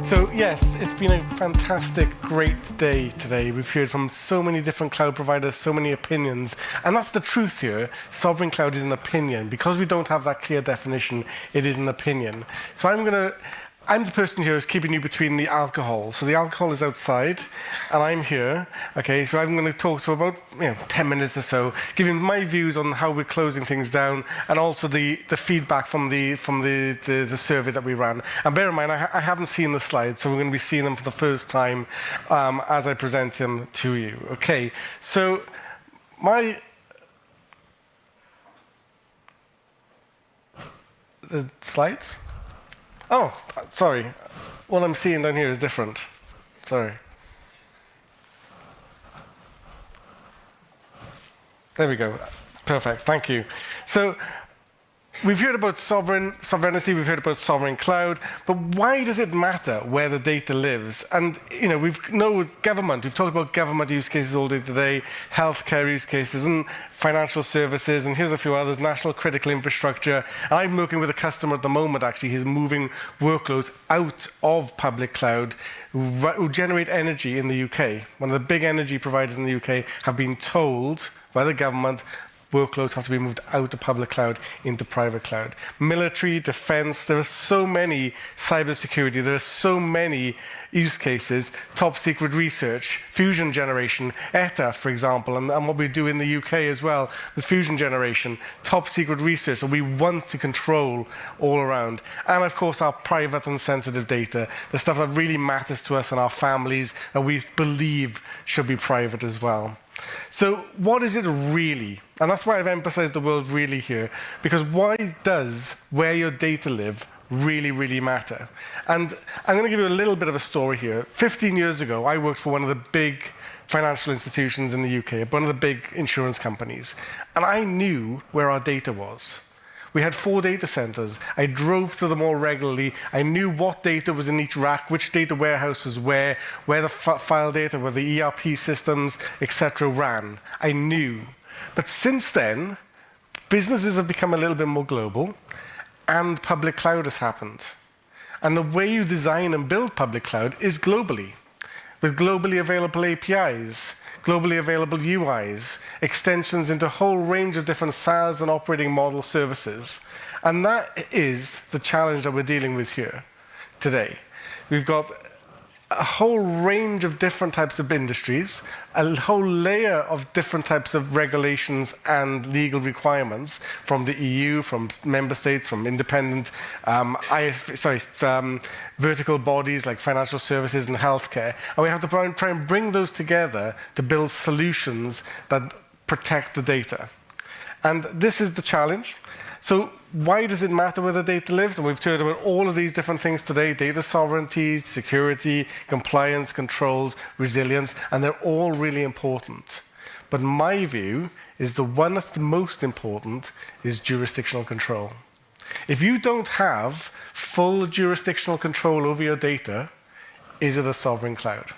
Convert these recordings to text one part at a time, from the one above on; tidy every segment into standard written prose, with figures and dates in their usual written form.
So yes, it's been a fantastic, great day today. We've heard from so many different cloud providers, so many opinions, and that's the truth here. Sovereign cloud is an opinion. Because we don't have that clear definition, it is an opinion. So I'm the person here who's keeping you between the alcohol. So the alcohol is outside, and I'm here. Okay, so I'm going to talk for about 10 minutes or so, giving my views on how we're closing things down, and also the feedback from the survey that we ran. And bear in mind, I haven't seen the slides, so we're going to be seeing them for the first time as I present them to you. Okay, so the slides. Oh, sorry. What I'm seeing down here is different. Sorry. There we go. Perfect. Thank you. So we've heard about sovereignty, we've heard about sovereign cloud, but why does it matter where the data lives? And with government, we've talked about government use cases all day today, healthcare use cases, and financial services, and here's a few others, national critical infrastructure. And I'm working with a customer at the moment, actually, who's moving workloads out of public cloud who generate energy in the UK. One of the big energy providers in the UK have been told by the government workloads have to be moved out of public cloud into private cloud. Military, defense, there are so many cybersecurity, there are so many use cases, top secret research, fusion generation, ETA, for example, and what we do in the UK as well with fusion generation, top secret research that we want to control all around. And of course, our private and sensitive data, the stuff that really matters to us and our families that we believe should be private as well. So what is it really? And that's why I've emphasized the word really here, because why does where your data live really, really matter? And I'm going to give you a little bit of a story here. 15 years ago, I worked for one of the big financial institutions in the UK, one of the big insurance companies, and I knew where our data was. We had 4 data centers. I drove to them all regularly. I knew what data was in each rack, which data warehouse was where the file data, where the ERP systems, etc. ran. I knew. But since then, businesses have become a little bit more global, and public cloud has happened. And the way you design and build public cloud is globally, with globally available APIs, globally available UIs, extensions into a whole range of different SaaS and operating model services. And that is the challenge that we're dealing with here today. We've got a whole range of different types of industries, a whole layer of different types of regulations and legal requirements from the EU, from member states, from independent vertical bodies like financial services and healthcare. And we have to try and bring those together to build solutions that protect the data. And this is the challenge. So why does it matter where the data lives? And we've heard about all of these different things today: data sovereignty, security, compliance, controls, resilience, and they're all really important. But my view is the one that's the most important is jurisdictional control. If you don't have full jurisdictional control over your data, is it a sovereign cloud?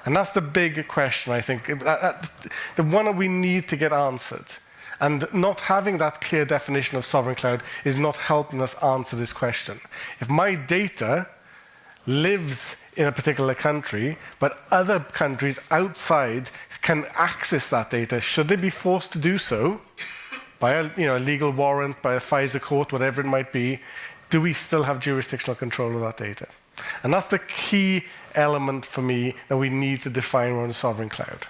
And that's the big question, I think, the one that we need to get answered. And not having that clear definition of sovereign cloud is not helping us answer this question. If my data lives in a particular country, but other countries outside can access that data, should they be forced to do so by a legal warrant, by a FISA court, whatever it might be, do we still have jurisdictional control of that data? And that's the key element for me that we need to define around sovereign cloud.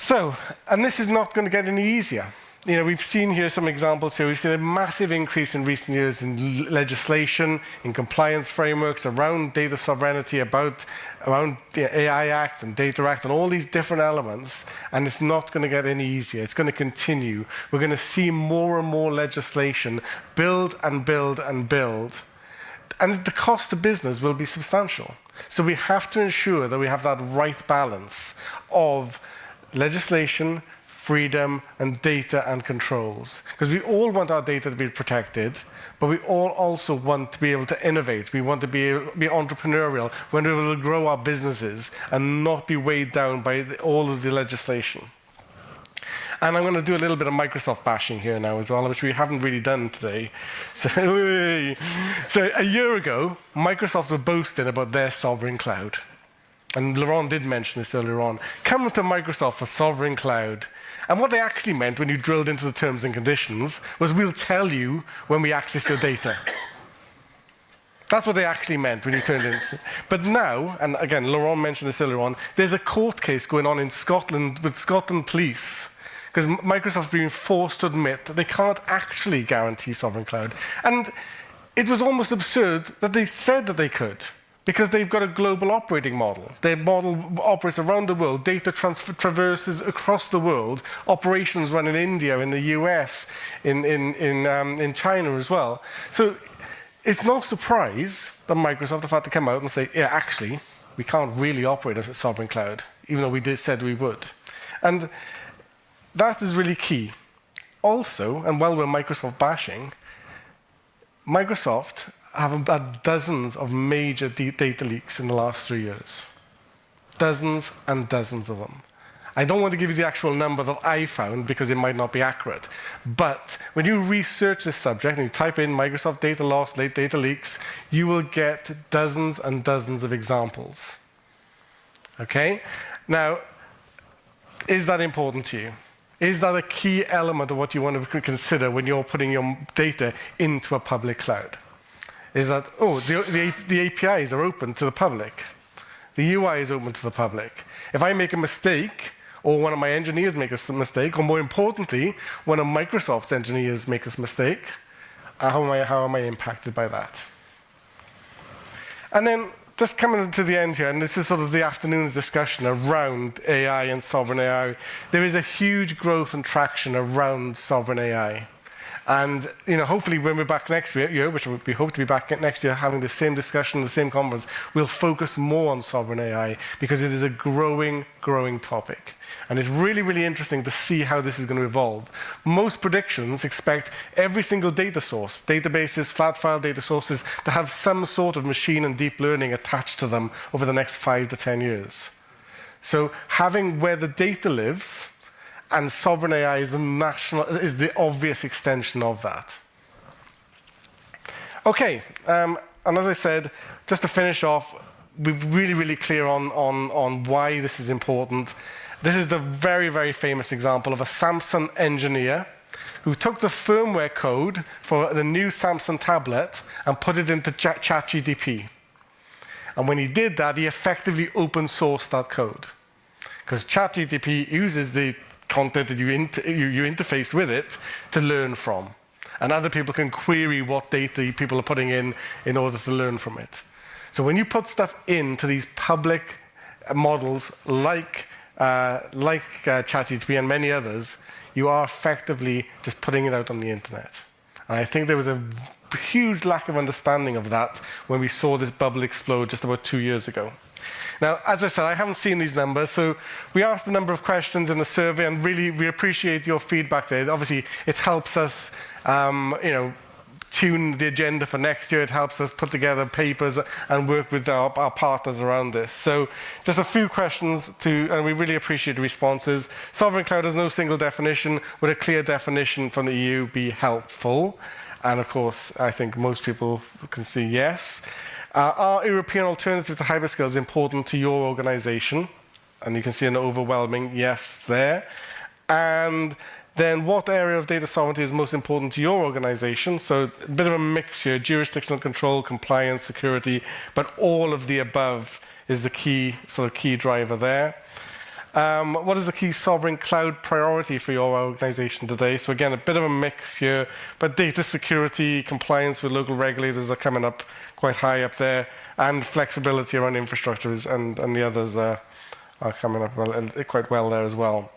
So, and this is not going to get any easier. We've seen here some examples here. We've seen a massive increase in recent years in legislation, in compliance frameworks around data sovereignty, around the AI Act and Data Act and all these different elements, and it's not going to get any easier. It's going to continue. We're going to see more and more legislation build and build and build, and the cost to business will be substantial. So we have to ensure that we have that right balance of legislation, freedom, and data and controls. Because we all want our data to be protected, but we all also want to be able to innovate. We want to be entrepreneurial. We want to be able to grow our businesses and not be weighed down by all of the legislation. And I'm going to do a little bit of Microsoft bashing here now as well, which we haven't really done today. So a year ago, Microsoft were boasting about their sovereign cloud. And Laurent did mention this earlier on. Come to Microsoft for sovereign cloud. And what they actually meant when you drilled into the terms and conditions was we'll tell you when we access your data. That's what they actually meant when you turned in. But now, and again, Laurent mentioned this earlier on, there's a court case going on in Scotland with Scotland police because Microsoft's being forced to admit that they can't actually guarantee sovereign cloud. And it was almost absurd that they said that they could because they've got a global operating model. Their model operates around the world, data traverses across the world, operations run in India, in the US, in China as well. So it's no surprise that Microsoft have had to come out and say, yeah, actually, we can't really operate as a sovereign cloud, even though we said we would. And that is really key. Also, and while we're Microsoft bashing, Microsoft have had dozens of major data leaks in the last 3 years. Dozens and dozens of them. I don't want to give you the actual number that I found because it might not be accurate. But when you research this subject and you type in Microsoft data loss, late data leaks, you will get dozens and dozens of examples. Okay? Now, is that important to you? Is that a key element of what you want to consider when you're putting your data into a public cloud? Is that, oh, the APIs are open to the public. The UI is open to the public. If I make a mistake, or one of my engineers makes a mistake, or more importantly, one of Microsoft's engineers makes a mistake, how am I impacted by that? And then, just coming to the end here, and this is sort of the afternoon's discussion around AI and sovereign AI, there is a huge growth and traction around sovereign AI. And hopefully when we're back next year, which we hope to be back next year, having the same discussion, the same conference, we'll focus more on sovereign AI because it is a growing topic. And it's really, really interesting to see how this is going to evolve. Most predictions expect every single data source, databases, flat file data sources, to have some sort of machine and deep learning attached to them over the next 5 to 10 years. So having where the data lives, and sovereign AI is the obvious extension of that. Okay, and as I said, just to finish off, we're really, really clear on why this is important. This is the very, very famous example of a Samsung engineer who took the firmware code for the new Samsung tablet and put it into ChatGPT. And when he did that, he effectively open sourced that code. Because ChatGPT uses the content that you interface with it to learn from. And other people can query what data people are putting in order to learn from it. So when you put stuff into these public models like ChatGPT and many others, you are effectively just putting it out on the internet. And I think there was a huge lack of understanding of that when we saw this bubble explode just about 2 years ago. Now, as I said, I haven't seen these numbers, so we asked a number of questions in the survey, and really we appreciate your feedback there. Obviously, it helps us, tune the agenda for next year. It helps us put together papers and work with our partners around this. So just a few questions and we really appreciate the responses. Sovereign cloud has no single definition. Would a clear definition from the EU be helpful? And of course, I think most people can see yes. Are European alternatives to hyperscale important to your organization? And you can see an overwhelming yes there. And then what area of data sovereignty is most important to your organization? So a bit of a mix here, jurisdictional control, compliance, security, but all of the above is the key driver there. What is the key sovereign cloud priority for your organization today? So again, a bit of a mix here, but data security, compliance with local regulators are coming up quite high up there, and flexibility around infrastructures and the others are coming up quite well there as well.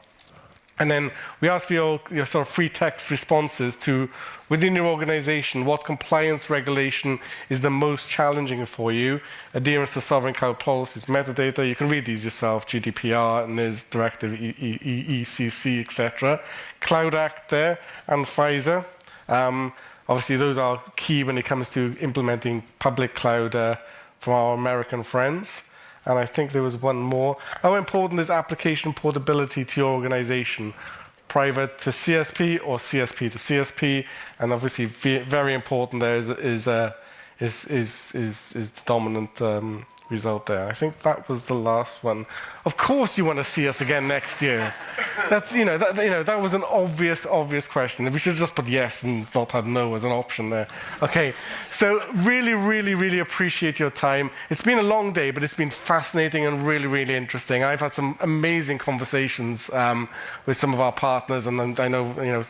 And then we ask for your sort of free text responses to, within your organization, what compliance regulation is the most challenging for you? Adherence to sovereign cloud policies, metadata, you can read these yourself, GDPR, and there's Directive ECC, etc. Cloud Act there, and FISA. Obviously, those are key when it comes to implementing public cloud from our American friends. And I think there was one more. How important is application portability to your organization? private to CSP or CSP to CSP, and obviously very important there is the dominant result there. I think that was the last one. Of course, you want to see us again next year. That's that was an obvious question. We should have just put yes and not had no as an option there. Okay, so really appreciate your time. It's been a long day, but it's been fascinating and really interesting. I've had some amazing conversations with some of our partners, and I know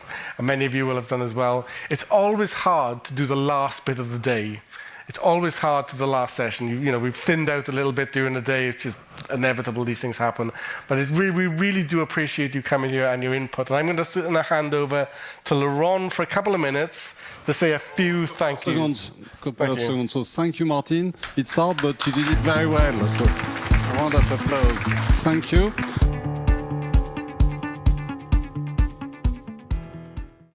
many of you will have done as well. It's always hard to do the last bit of the day. It's always hard to the last session. We've thinned out a little bit during the day. It's just inevitable, these things happen. But we really do appreciate you coming here and your input. And I'm going to hand over to Laurent for a couple of minutes to say a few thank yous. Couple of seconds. So thank you, Martin. It's hard, but you did it very well. So a round of applause. Thank you.